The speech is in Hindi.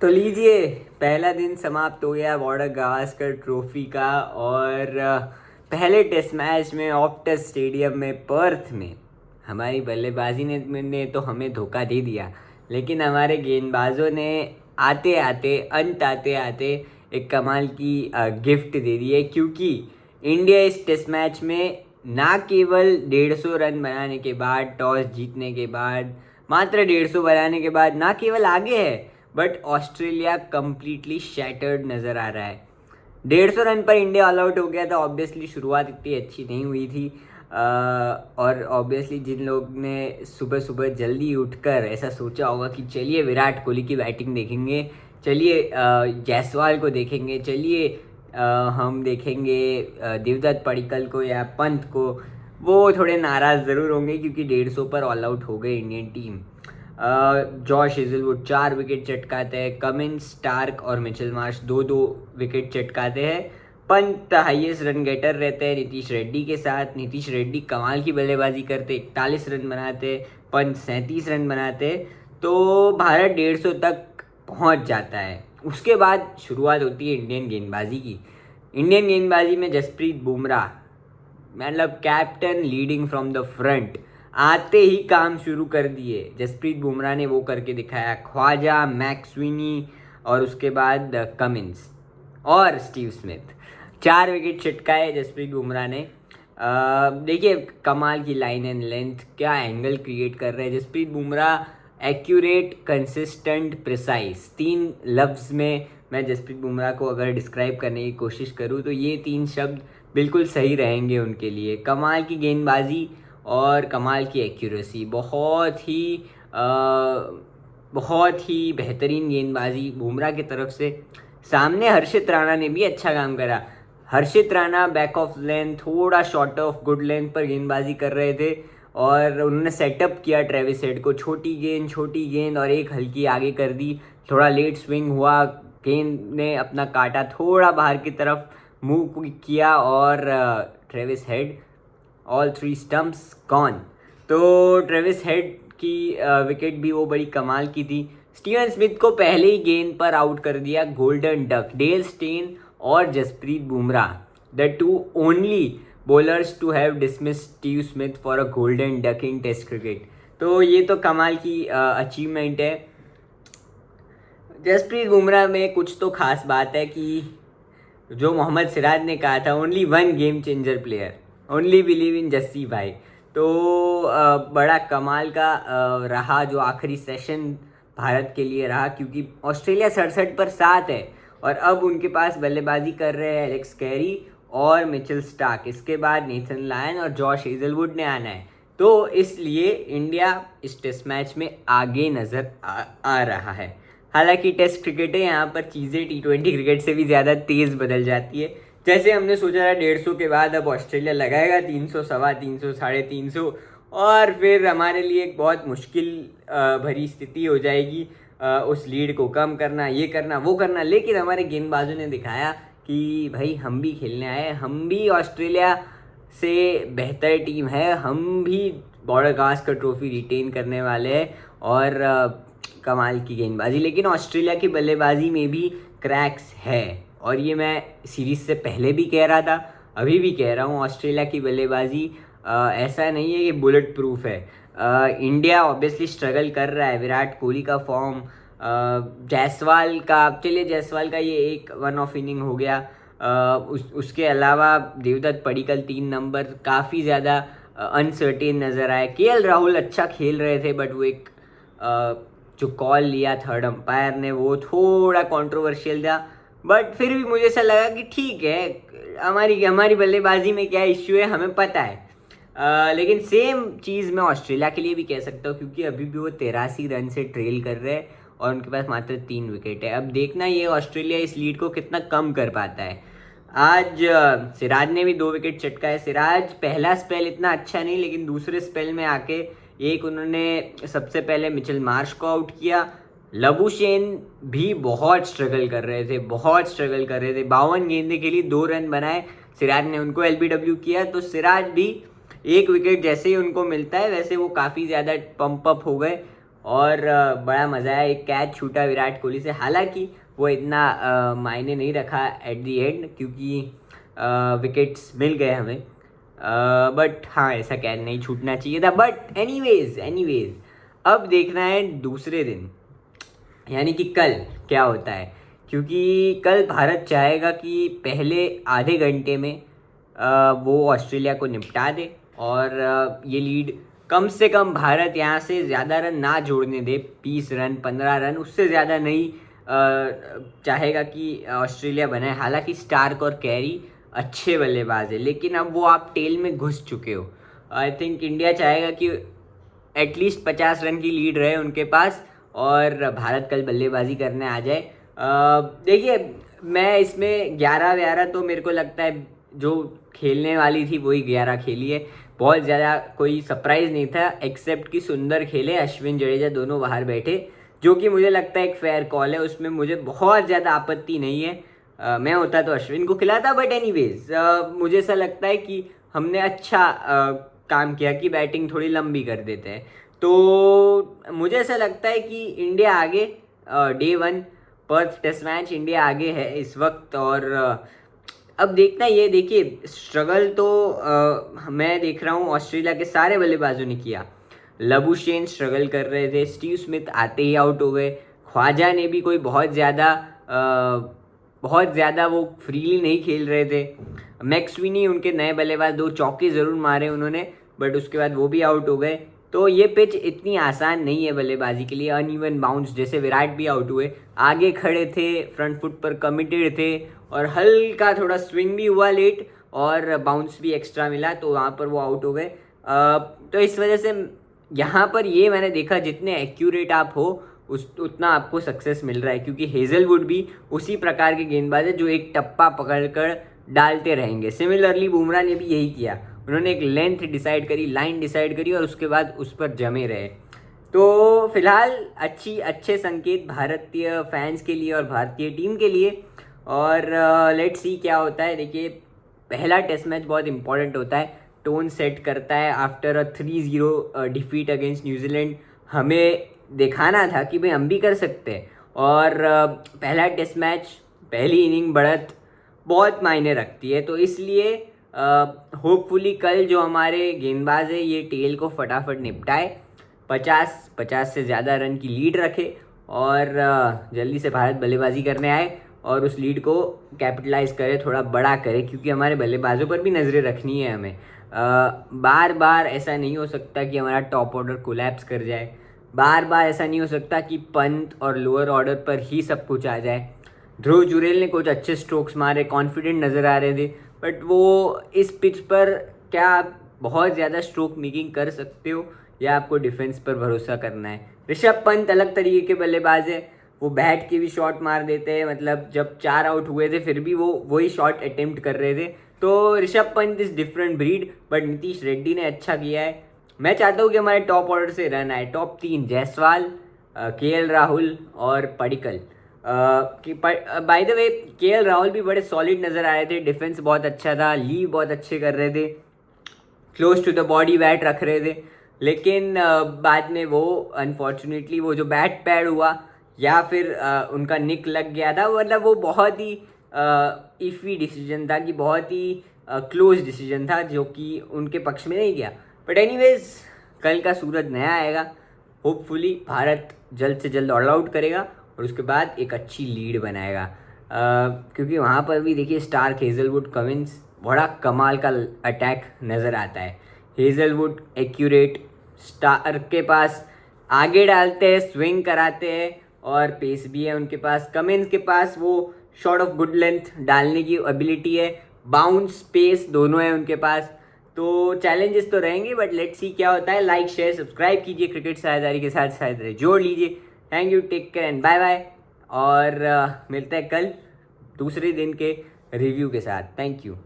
तो लीजिए, पहला दिन समाप्त हो गया बॉर्डर गावस्कर ट्रॉफी का। और पहले टेस्ट मैच में ऑप्टस स्टेडियम में पर्थ में हमारी बल्लेबाजी ने तो हमें धोखा दे दिया। लेकिन हमारे गेंदबाजों ने आते आते एक कमाल की गिफ्ट दे दी है, क्योंकि इंडिया इस टेस्ट मैच में ना केवल 150 रन बनाने के बाद, टॉस जीतने के बाद, मात्र 150 बनाने के बाद ना केवल आगे है, बट ऑस्ट्रेलिया कंप्लीटली शैटर्ड नज़र आ रहा है। 150 रन पर इंडिया ऑल आउट हो गया था। ऑब्वियसली शुरुआत इतनी अच्छी नहीं हुई थी। और ऑब्वियसली जिन लोग ने सुबह सुबह जल्दी उठकर ऐसा सोचा होगा कि चलिए विराट कोहली की बैटिंग देखेंगे, चलिए जायसवाल को देखेंगे, चलिए हम देखेंगे देवदत्त पडिक्कल को या पंत को, वो थोड़े नाराज़ ज़रूर होंगे क्योंकि 150 पर ऑल आउट हो गए Indian team. Josh Hazlewood 4 wicket चटकाते हैं, कमिंस, स्टार्क और मिचेल मार्श 2-2 विकेट चटकाते हैं। पंत हाईएस्ट रन गेटर रहते हैं नीतीश रेड्डी के साथ। नीतीश रेड्डी कमाल की बल्लेबाजी करते, 41 रन बनाते, पंत 37 रन बनाते, तो भारत 150 तक पहुंच जाता है। उसके बाद शुरुआत होती है इंडियन गेंदबाजी की। इंडियन गेंदबाजी में जसप्रीत बुमराह, मतलब captain leading from the front, आते ही काम शुरू कर दिए। जसप्रीत बुमराह ने वो करके दिखाया। ख्वाजा, मैक्सविनी और उसके बाद कमिंस और स्टीव स्मिथ, 4 विकेट चटकाए जसप्रीत बुमराह ने। देखिए कमाल की लाइन एंड लेंथ, क्या एंगल क्रिएट कर रहे हैं Jasprit Bumrah. Accurate, consistent, precise, 3 लफ्ज़ में मैं जसप्रीत बुमराह को अगर डिस्क्राइब करने की कोशिश करूँ तो ये 3 शब्द बिल्कुल सही रहेंगे उनके लिए। कमाल की गेंदबाजी और कमाल की एक्यूरेसी, बहुत ही बेहतरीन गेंदबाजी बुमराह की तरफ से। सामने हर्षित राणा ने भी अच्छा काम करा। हर्षित राणा बैक ऑफ लेंथ, थोड़ा शॉर्ट ऑफ गुड लेंथ पर गेंदबाजी कर रहे थे और उन्होंने सेटअप किया ट्रेविस हेड को। छोटी गेंद और एक हल्की आगे कर दी। थोड़ा लेट स्विंग हुआ, गेंद ने अपना काटा थोड़ा बाहर की तरफ मूव किया और Travis head, all 3 stumps gone. तो ट्रेविस हेड की विकेट भी वो बड़ी कमाल की थी। स्टीवन स्मिथ को पहले ही गेंद पर आउट कर दिया गोल्डन डक। डेल स्टेन और Jasprit Bumrah, the 2 only bowlers to have dismiss Steve Smith for a golden duck in test cricket. तो ये तो कमाल की अचीवमेंट है। जसप्रीत बुमराह में कुछ तो खास बात है कि जो मोहम्मद सिराज ने कहा था, only 1 game changer player, only believe in Jassi भाई। तो बड़ा कमाल का रहा जो आखिरी सेशन भारत के लिए रहा, क्योंकि ऑस्ट्रेलिया 67 पर 7 है और अब उनके पास बल्लेबाजी कर रहे हैं एलेक्स कैरी और मिचेल स्टार्क। इसके बाद नेथन लायन और जॉश हेजलवुड ने आना है। तो इसलिए इंडिया इस टेस्ट मैच में आगे नज़र आ रहा है। हालांकि टेस्ट क्रिकेट है, यहाँ पर चीज़ें T20 क्रिकेट से भी ज़्यादा तेज़ बदल जाती है। जैसे हमने सोचा था 150 के बाद अब ऑस्ट्रेलिया लगाएगा 300, 350, 350, और फिर हमारे लिए एक बहुत मुश्किल भरी स्थिति हो जाएगी उस लीड को कम करना, ये करना, वो करना। लेकिन हमारे गेंदबाजों ने दिखाया कि भाई हम भी खेलने आए, हम भी ऑस्ट्रेलिया से बेहतर टीम है, हम भी बॉर्डर गावस्कर ट्रॉफी रिटेन करने वाले हैं। और कमाल की गेंदबाजी, लेकिन ऑस्ट्रेलिया की बल्लेबाजी में भी क्रैक्स है और ये मैं सीरीज़ से पहले भी कह रहा था, अभी भी कह रहा हूँ। ऑस्ट्रेलिया की बल्लेबाजी ऐसा नहीं है कि बुलेट प्रूफ है। इंडिया ऑब्वियसली स्ट्रगल कर रहा है। विराट कोहली का फॉर्म, जायसवाल का, चलिए जायसवाल का ये एक 1 ऑफ इनिंग हो गया। उसके अलावा देवदत्त पडिक्कल 3 नंबर काफ़ी ज़्यादा अनसर्टेन नज़र आए। केएल राहुल अच्छा खेल रहे थे, बट वो एक जो कॉल लिया थर्ड अंपायर ने वो थोड़ा कंट्रोवर्शियल था। बट फिर भी मुझे ऐसा लगा कि ठीक है, हमारी बल्लेबाजी में क्या इश्यू है हमें पता है। लेकिन सेम चीज़ मैं ऑस्ट्रेलिया के लिए भी कह सकता हूँ, क्योंकि अभी भी वो 83 रन से ट्रेल कर रहे हैं और उनके पास मात्र 3 विकेट है। अब देखना ये ऑस्ट्रेलिया इस लीड को कितना कम कर पाता है। आज सिराज ने भी 2 विकेट चटकाए। सिराज पहला स्पेल इतना अच्छा नहीं, लेकिन दूसरे स्पेल में आके एक उन्होंने सबसे पहले मिचेल मार्श को आउट किया। लबुशेन भी बहुत स्ट्रगल कर रहे थे, 52 गेंदें खेली, 2 रन बनाए। सिराज ने उनको LBW किया। तो सिराज भी 1 विकेट जैसे ही उनको मिलता है वैसे वो काफ़ी ज़्यादा पंप अप हो गए और बड़ा मज़ा आया। एक कैच छूटा विराट कोहली से, हालांकि वो इतना मायने नहीं रखा एट दी एंड क्योंकि विकेट्स मिल गए हमें, बट हाँ ऐसा कैच नहीं छूटना चाहिए था। बट एनीवेज अब देखना है दूसरे दिन, यानी कि कल क्या होता है, क्योंकि कल भारत चाहेगा कि पहले आधे घंटे में वो ऑस्ट्रेलिया को निपटा दे और ये लीड कम से कम भारत यहाँ से ज़्यादा रन ना जोड़ने दे, 20 रन 15 रन, उससे ज़्यादा नहीं चाहेगा कि ऑस्ट्रेलिया बनाए। हालांकि स्टार्क और कैरी अच्छे बल्लेबाज है, लेकिन अब वो आप टेल में घुस चुके हो। आई थिंक इंडिया चाहेगा कि एटलीस्ट 50 रन की लीड रहे उनके पास और भारत कल बल्लेबाजी करने आ जाए। देखिए मैं इसमें 11 तो मेरे को लगता है जो खेलने वाली थी वही 11 खेली है, बहुत ज़्यादा कोई सरप्राइज़ नहीं था, एक्सेप्ट कि सुंदर खेले, अश्विन जडेजा दोनों बाहर बैठे, जो कि मुझे लगता है एक फेयर कॉल है, उसमें मुझे बहुत ज़्यादा आपत्ति नहीं है। मैं होता तो अश्विन को खिलाता, बट एनीवेज मुझे ऐसा लगता है कि हमने अच्छा काम किया कि बैटिंग थोड़ी लंबी कर देते हैं। तो मुझे ऐसा लगता है कि इंडिया आगे, day 1 Perth test match India आगे है इस वक्त। और अब देखना ये, देखिए स्ट्रगल तो मैं देख रहा हूँ ऑस्ट्रेलिया के सारे बल्लेबाजों ने किया। लबुशेन स्ट्रगल कर रहे थे, स्टीव स्मिथ आते ही आउट हो गए, ख्वाजा ने भी कोई बहुत ज़्यादा वो फ्रीली नहीं खेल रहे थे, मैक्सविनी उनके नए बल्लेबाज 2 चौके ज़रूर मारे उन्होंने, बट उसके बाद वो भी आउट हो गए। तो ये पिच इतनी आसान नहीं है बल्लेबाजी के लिए, अनइवन बाउंस, जैसे विराट भी आउट हुए, आगे खड़े थे, फ्रंट फुट पर कमिटेड थे और हल्का थोड़ा स्विंग भी हुआ लेट और बाउंस भी एक्स्ट्रा मिला, तो वहाँ पर वो आउट हो गए। तो इस वजह से यहाँ पर ये मैंने देखा जितने एक्यूरेट आप हो उतना आपको सक्सेस मिल रहा है, क्योंकि हेजलवुड भी उसी प्रकार के गेंदबाज है जो एक टप्पा पकड़कर डालते रहेंगे। सिमिलरली बुमराह ने भी यही किया, उन्होंने एक लेंथ डिसाइड करी, लाइन डिसाइड करी और उसके बाद उस पर जमे रहे। तो फिलहाल अच्छे संकेत भारतीय फैंस के लिए और भारतीय टीम के लिए। और लेट्स सी क्या होता है। देखिए पहला टेस्ट मैच बहुत इंपॉर्टेंट होता है, टोन सेट करता है। आफ्टर 3-0 डिफीट अगेंस्ट न्यूजीलैंड हमें दिखाना था कि भाई हम भी कर सकते हैं। और पहला टेस्ट मैच, पहली इनिंग बढ़त बहुत मायने रखती है, तो इसलिए होपफुली कल जो हमारे गेंदबाज है ये टेल को फटाफट निपटाए, 50 से ज़्यादा रन की लीड रखे और जल्दी से भारत बल्लेबाजी करने आए और उस लीड को कैपिटलाइज करे, थोड़ा बड़ा करे, क्योंकि हमारे बल्लेबाजों पर भी नज़रें रखनी है हमें। बार बार ऐसा नहीं हो सकता कि हमारा टॉप ऑर्डर कोलैप्स कर जाए, बार बार ऐसा नहीं हो सकता कि पंत और लोअर ऑर्डर पर ही सब कुछ आ जाए। ध्रुव जुरेल ने कुछ अच्छे स्ट्रोक्स मारे, कॉन्फिडेंट नज़र आ रहे थे, बट वो इस पिच पर क्या आप बहुत ज़्यादा स्ट्रोक मेकिंग कर सकते हो या आपको डिफेंस पर भरोसा करना है। ऋषभ पंत अलग तरीके के बल्लेबाज है, वो बैट के भी शॉट मार देते हैं, मतलब जब 4 आउट हुए थे फिर भी वो वही शॉट अटेम्प्ट कर रहे थे। तो Rishabh Pant is different breed, but Nitish Reddy ने अच्छा किया है। मैं चाहता हूँ कि हमारे टॉप ऑर्डर से रन आए, टॉप 3 जायसवाल, केएल राहुल और Padikkal. By the way KL Rahul भी बड़े सॉलिड नज़र आ रहे थे, डिफेंस बहुत अच्छा था, लीव बहुत अच्छे कर रहे थे, close to the body bat रख रहे थे, लेकिन बाद में वो अनफॉर्चुनेटली वो जो बैट पैड हुआ या फिर उनका निक लग गया था, मतलब वो बहुत ही इफ़ी डिसीजन था, कि बहुत ही क्लोज डिसीजन था जो कि उनके पक्ष में नहीं गया। बट एनीवेज कल का सूरज नया आएगा, होपफुली भारत जल्द से जल्द ऑल आउट करेगा और उसके बाद एक अच्छी लीड बनाएगा। क्योंकि वहाँ पर भी देखिए स्टार्क, हेजलवुड, कमिंस, बड़ा कमाल का अटैक नज़र आता है। हेजलवुड एक्यूरेट, स्टार्क के पास आगे डालते हैं, स्विंग कराते हैं और पेस भी है उनके पास। कमिंस के पास वो शॉट ऑफ गुड लेंथ डालने की एबिलिटी है, बाउंस, पेस दोनों है उनके पास। तो चैलेंजेस तो रहेंगे, बट लेट्स सी क्या होता है। लाइक, शेयर, सब्सक्राइब कीजिए, क्रिकेट साझेदारी के साथ साझेदारी जोड़ लीजिए। Thank you, take care and bye bye. और मिलते हैं कल दूसरे दिन के रिव्यू के साथ। Thank you.